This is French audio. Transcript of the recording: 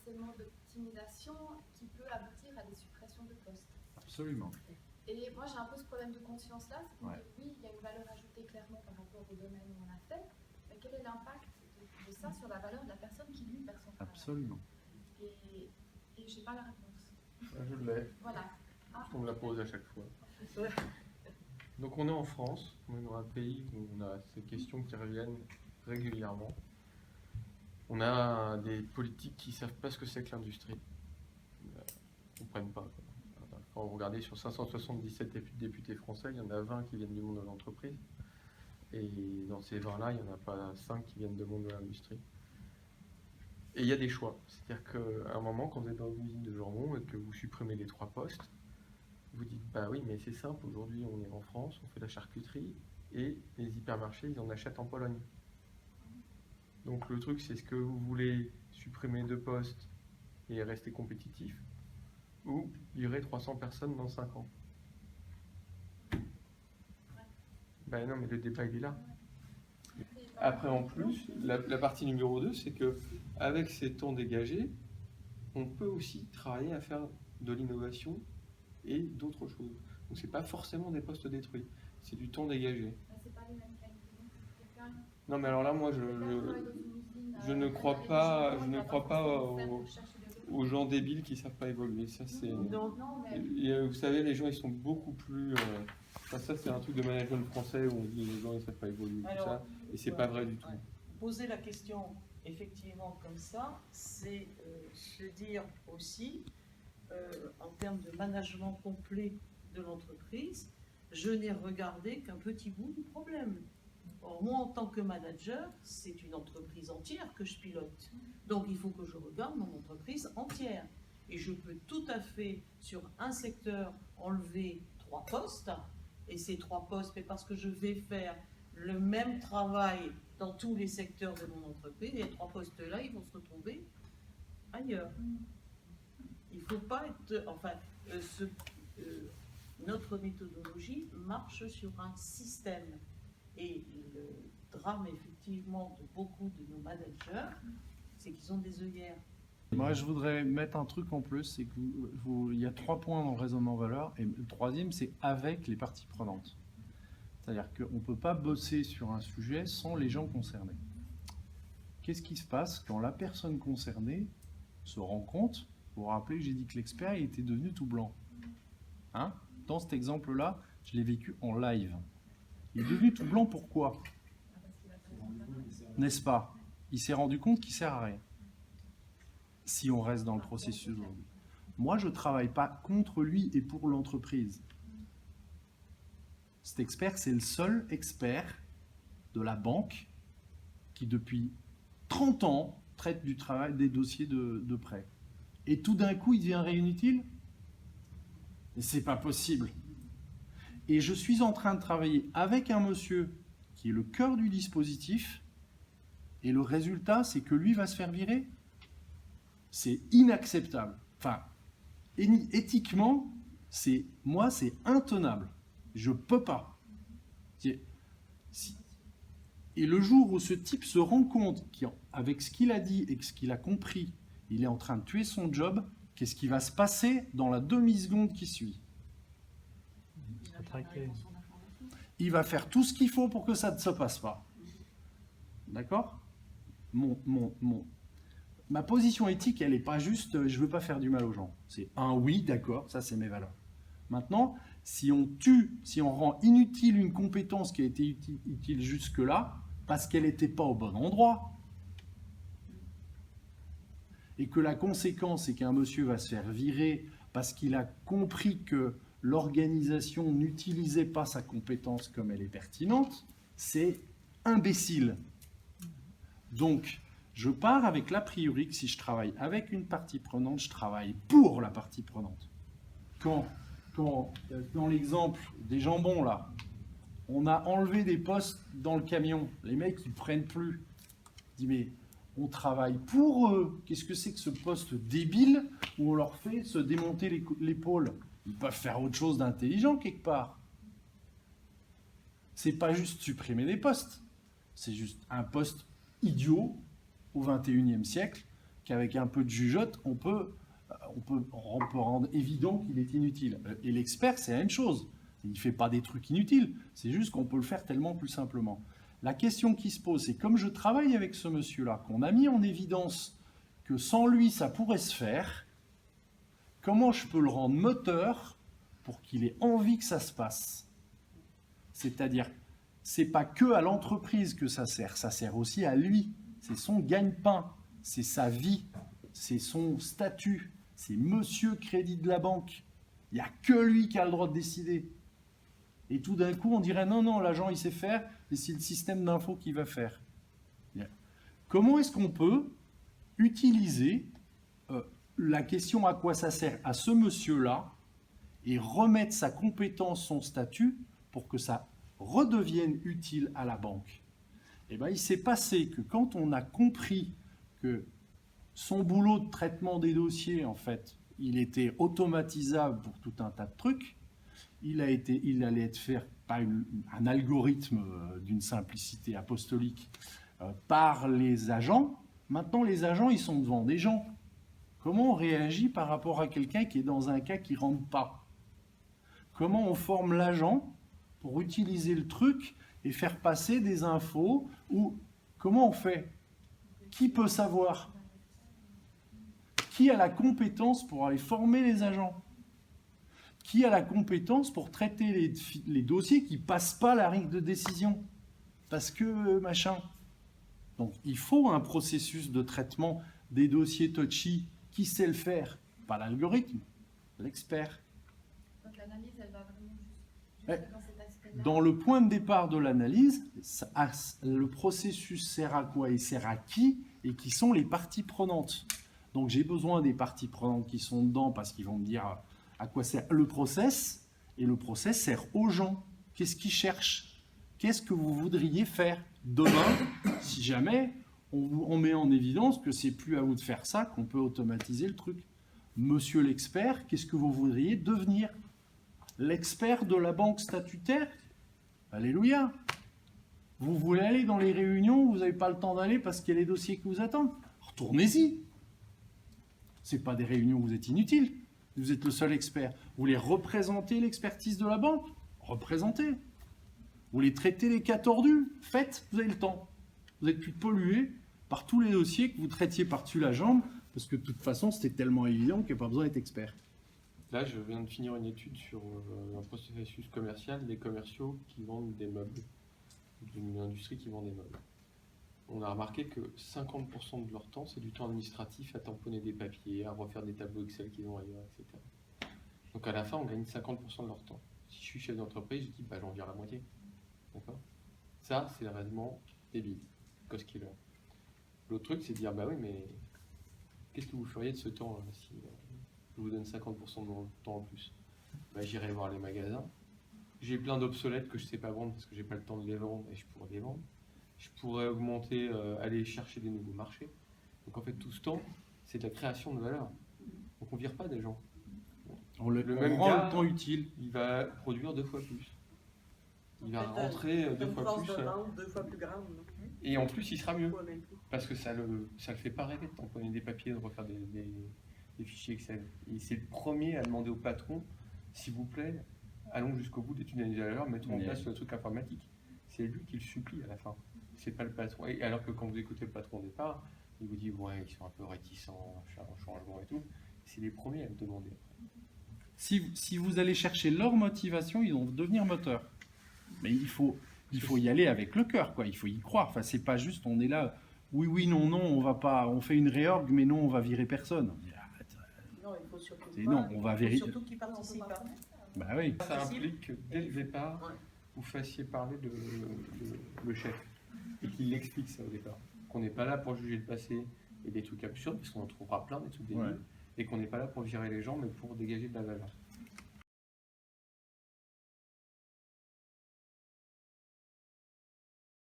forcément d'optimisation qui peut aboutir à des suppressions de postes. Absolument. Et moi, j'ai un peu ce problème de conscience-là, c'est qu'on Ouais. dit, oui, il y a une valeur ajoutée clairement par rapport au domaine où on l'a fait, mais quel est l'impact de ça sur la valeur de la personne qui, lui, perd son travail? Absolument. Et je n'ai pas la réponse. Je l'ai. Voilà. Parce qu'on me la pose à chaque fois. Donc on est en France, on est dans un pays où on a ces questions qui reviennent régulièrement. On a des politiques qui ne savent pas ce que c'est que l'industrie. Ils ne comprennent pas. Quand vous regardez sur 577 députés français, il y en a 20 qui viennent du monde de l'entreprise. Et dans ces 20-là, il n'y en a pas 5 qui viennent du monde de l'industrie. Et il y a des choix. C'est-à-dire qu'à un moment, quand vous êtes dans une usine de jambon et que vous supprimez les 3 postes, vous dites, bah oui, mais c'est simple, aujourd'hui on est en France, on fait de la charcuterie, et les hypermarchés, ils en achètent en Pologne. Donc le truc, c'est ce que vous voulez supprimer 2 postes et rester compétitif, ou virer 300 personnes dans 5 ans. Ben non, mais le débat, il est là. Après, en plus, la partie numéro 2, c'est que avec ces temps dégagés, on peut aussi travailler à faire de l'innovation et d'autres choses. Donc c'est pas forcément des postes détruits, c'est du temps dégagé. C'est pas les mêmes qualités. Quelqu'un Non mais alors là, moi, je ne crois pas aux gens débiles qui savent pas évoluer. Ça, c'est... Vous savez, les gens, ils sont beaucoup plus... Enfin, ça, c'est un truc de management français où on dit les gens, ils savent pas évoluer, tout ça, et c'est pas vrai du tout. Poser la question, effectivement, comme ça, c'est se dire aussi, en termes de management complet de l'entreprise, je n'ai regardé qu'un petit bout du problème. Or, moi, en tant que manager, c'est une entreprise entière que je pilote. Donc, il faut que je regarde mon entreprise entière. Et je peux tout à fait, sur un secteur, enlever 3 postes. Et ces 3 postes, mais parce que je vais faire le même travail dans tous les secteurs de mon entreprise, les 3 postes-là, ils vont se retrouver ailleurs. Il ne faut pas être... Enfin, notre méthodologie marche sur un système. Et le drame, effectivement, de beaucoup de nos managers, c'est qu'ils ont des œillères. Moi, je voudrais mettre un truc en plus, c'est qu'il y a 3 points dans le raisonnement valeur, et le 3e, c'est avec les parties prenantes. C'est-à-dire qu'on ne peut pas bosser sur un sujet sans les gens concernés. Qu'est-ce qui se passe quand la personne concernée se rend compte? Vous vous rappelez, j'ai dit que l'expert il était devenu tout blanc. Hein? Dans cet exemple-là, je l'ai vécu en live. Il est devenu tout blanc, pourquoi? N'est-ce pas? Il s'est rendu compte qu'il ne sert à rien. Si on reste dans le processus aujourd'hui. Moi, je ne travaille pas contre lui et pour l'entreprise. Cet expert, c'est le seul expert de la banque qui, depuis 30 ans, traite du travail des dossiers de prêt. Et tout d'un coup, il devient inutile? C'est pas possible. Et je suis en train de travailler avec un monsieur qui est le cœur du dispositif, et le résultat, c'est que lui va se faire virer. C'est inacceptable. Enfin, éthiquement, c'est intenable. Je peux pas. Et le jour où ce type se rend compte qu'avec ce qu'il a dit et ce qu'il a compris, il est en train de tuer son job, qu'est-ce qui va se passer dans la demi-seconde qui suit? Il va faire tout ce qu'il faut pour que ça ne se passe pas. D'accord? Ma position éthique, elle n'est pas juste je ne veux pas faire du mal aux gens. C'est un oui, d'accord, ça c'est mes valeurs. Maintenant, si on rend inutile une compétence qui a été utile jusque-là, parce qu'elle n'était pas au bon endroit, et que la conséquence est qu'un monsieur va se faire virer parce qu'il a compris que l'organisation n'utilisait pas sa compétence comme elle est pertinente, c'est imbécile. Donc, je pars avec l'a priori que si je travaille avec une partie prenante, je travaille pour la partie prenante. Quand dans l'exemple des jambons, là, on a enlevé des postes dans le camion, les mecs, ils ne prennent plus. Je dis, mais on travaille pour eux. Qu'est-ce que c'est que ce poste débile où on leur fait se démonter l'épaule? Ils peuvent faire autre chose d'intelligent quelque part. C'est pas juste supprimer des postes. C'est juste un poste idiot au XXIe siècle qu'avec un peu de jugeote, on peut rendre évident qu'il est inutile. Et l'expert, c'est la même chose. Il ne fait pas des trucs inutiles, c'est juste qu'on peut le faire tellement plus simplement. La question qui se pose, c'est comme je travaille avec ce monsieur-là, qu'on a mis en évidence que sans lui, ça pourrait se faire, comment je peux le rendre moteur pour qu'il ait envie que ça se passe? C'est-à-dire, c'est pas que à l'entreprise que ça sert aussi à lui. C'est son gagne-pain, c'est sa vie, c'est son statut, c'est monsieur crédit de la banque. Il n'y a que lui qui a le droit de décider. Et tout d'un coup, on dirait non, l'agent il sait faire, et c'est le système d'info qui va faire. Comment est-ce qu'on peut utiliser la question à quoi ça sert à ce monsieur-là et remettre sa compétence, son statut, pour que ça redevienne utile à la banque? Eh bien, il s'est passé que quand on a compris que son boulot de traitement des dossiers, en fait, il était automatisable pour tout un tas de trucs, il allait être fait par un algorithme d'une simplicité apostolique par les agents. Maintenant, les agents, ils sont devant des gens. Comment on réagit par rapport à quelqu'un qui est dans un cas qui ne rentre pas? Comment on forme l'agent pour utiliser le truc et faire passer des infos? Ou comment on fait? Qui peut savoir? Qui a la compétence pour aller former les agents? Qui a la compétence pour traiter les dossiers qui ne passent pas la règle de décision? Parce que machin. Donc il faut un processus de traitement des dossiers touchy. Qui sait le faire? Pas l'algorithme, l'expert. Donc l'analyse, elle va vraiment juste dans cet aspect-là. Dans le point de départ de l'analyse, le processus sert à quoi? Il sert à qui? Et qui sont les parties prenantes? Donc j'ai besoin des parties prenantes qui sont dedans parce qu'ils vont me dire à quoi sert le process. Et le process sert aux gens. Qu'est-ce qu'ils cherchent? Qu'est-ce que vous voudriez faire demain si jamais on met en évidence que c'est plus à vous de faire ça, qu'on peut automatiser le truc? Monsieur l'expert, qu'est-ce que vous voudriez devenir? L'expert de la banque statutaire? Alléluia! Vous voulez aller dans les réunions, vous n'avez pas le temps d'aller parce qu'il y a les dossiers qui vous attendent? Retournez-y! Ce n'est pas des réunions où vous êtes inutiles. Vous êtes le seul expert. Vous voulez représenter l'expertise de la banque? Représentez. Vous voulez traiter les cas tordus? Faites, vous avez le temps. Vous n'êtes plus pollué par tous les dossiers que vous traitiez par-dessus la jambe, parce que de toute façon, c'était tellement évident qu'il n'y a pas besoin d'être expert. Là, je viens de finir une étude sur un processus commercial des commerciaux qui vendent des meubles, d'une industrie qui vend des meubles. On a remarqué que 50% de leur temps, c'est du temps administratif à tamponner des papiers, à refaire des tableaux Excel qu'ils ont ailleurs, etc. Donc à la fin, on gagne 50% de leur temps. Si je suis chef d'entreprise, je dis, j'en vire la moitié. D'accord? Ça, c'est réellement débile, cost killer. L'autre truc, c'est de dire, oui, mais qu'est-ce que vous feriez de ce temps si je vous donne 50% de mon temps en plus? J'irai voir les magasins. J'ai plein d'obsolètes que je ne sais pas vendre parce que je n'ai pas le temps de les vendre et je pourrais les vendre. Je pourrais augmenter, aller chercher des nouveaux marchés. Donc en fait, tout ce temps, c'est de la création de valeur. Donc on ne vire pas des gens. On même rend gars, le temps utile. Il va produire 2 fois plus. Il va rentrer 2 fois plus. 2 fois plus grave. Et en plus, il sera mieux. Parce que ça le fait pas rêver de tamponner des papiers, de refaire des fichiers Excel. Et c'est le premier à demander au patron, s'il vous plaît, allons jusqu'au bout d'études d'analyse de valeur, mettons en place le truc informatique. C'est lui qui le supplie à la fin. C'est pas le patron. Et alors que quand vous écoutez le patron au départ, il vous dit ouais, ils sont un peu réticents, changement et tout. C'est les premiers à le demander. Si vous allez chercher leur motivation, ils vont devenir moteurs. Mais il faut y aller avec le cœur, quoi. Il faut y croire. Enfin, c'est pas juste on est là, oui, non, on va pas, on fait une réorg, mais non, on va virer personne. Non, il faut surtout pas. Non, on va vérifier. Surtout qu'ils participent. Bah oui. Ça implique que dès le départ, vous fassiez parler le chef et qu'il l'explique ça au départ. Qu'on n'est pas là pour juger le passé et des trucs absurdes, parce qu'on en trouvera plein des trucs débiles, et qu'on n'est pas là pour virer les gens, mais pour dégager de la valeur.